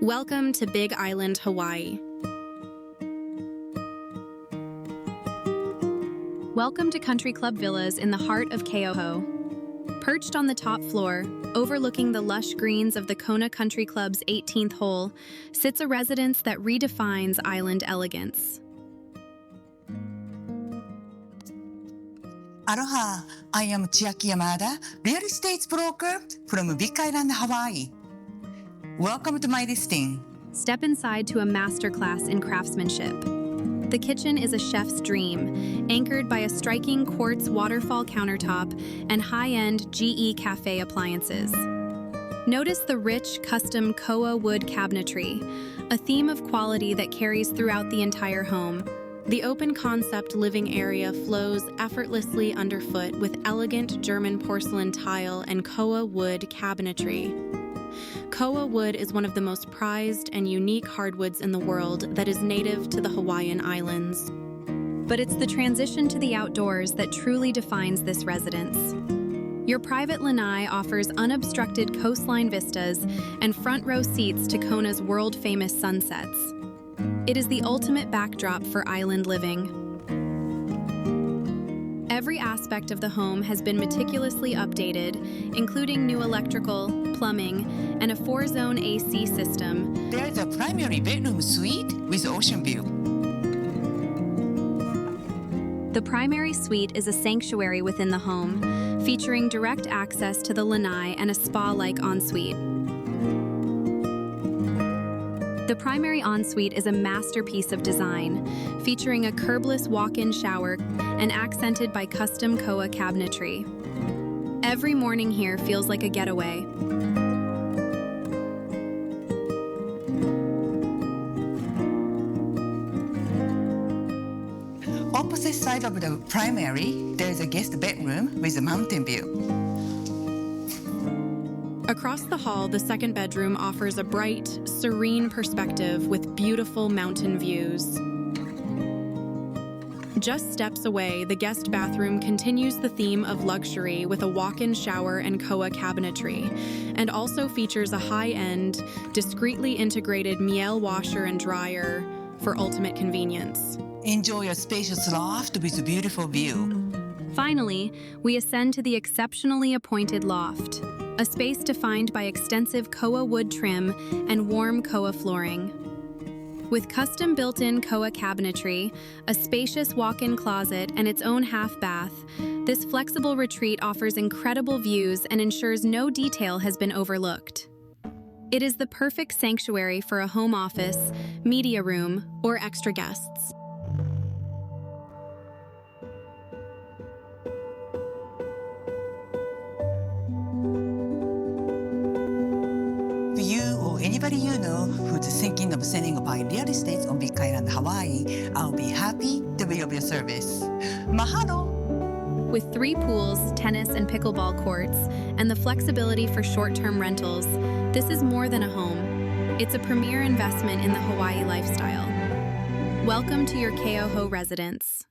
Welcome to Big Island, Hawaii. Welcome to Country Club Villas in the heart of Keauhou. Perched on the top floor, overlooking the lush greens of the Kona Country Club's 18th hole, sits a residence that redefines island elegance. Aloha, I am Chiaki Yamada, real estate broker from Big Island, Hawaii. Welcome to my listing. Step inside to a masterclass in craftsmanship. The kitchen is a chef's dream, anchored by a striking quartz waterfall countertop and high-end GE Café appliances. Notice the rich, custom KOA wood cabinetry, a theme of quality that carries throughout the entire home. The open-concept living area flows effortlessly underfoot with elegant German porcelain tile and KOA wood cabinetry. KOA wood is one of the most prized and unique hardwoods in the world that is native to the Hawaiian Islands. But it's the transition to the outdoors that truly defines this residence. Your private lanai offers unobstructed coastline vistas and front-row seats to Kona's world-famous sunsets. It is the ultimate backdrop for island living. Every aspect of the home has been meticulously updated, including new electrical, plumbing, and a 4-zone AC system. There is a primary bedroom suite with ocean view. The primary suite is a sanctuary within the home, featuring direct access to the lanai and a spa-like ensuite. The primary ensuite is a masterpiece of design, featuring a curbless walk-in shower and accented by custom KOA cabinetry. Every morning here feels like a getaway. Opposite side of the primary, there is a guest bedroom with a mountain view. Across the hall, the second bedroom offers a bright, serene perspective with beautiful mountain views. Just steps away, the guest bathroom continues the theme of luxury with a walk-in shower and KOA cabinetry, and also features a high-end, discreetly integrated miele washer and dryer for ultimate convenience. Enjoy a spacious loft with a beautiful view. Finally, we ascend to the exceptionally appointed loft, a space defined by extensive KOA wood trim and warm KOA flooring. With custom built-in KOA cabinetry, a spacious walk-in closet, and its own half bath, this flexible retreat offers incredible views and ensures no detail has been overlooked. It is the perfect sanctuary for a home office, media room, or extra guests. If you or anybody you know who's thinking of selling or buying real estate on Big Island, Hawaii, I'll be happy to be of your service. Mahalo! With 3 pools, tennis and pickleball courts, and the flexibility for short-term rentals, this is more than a home. It's a premier investment in the Hawaii lifestyle. Welcome to your Keauhou residence.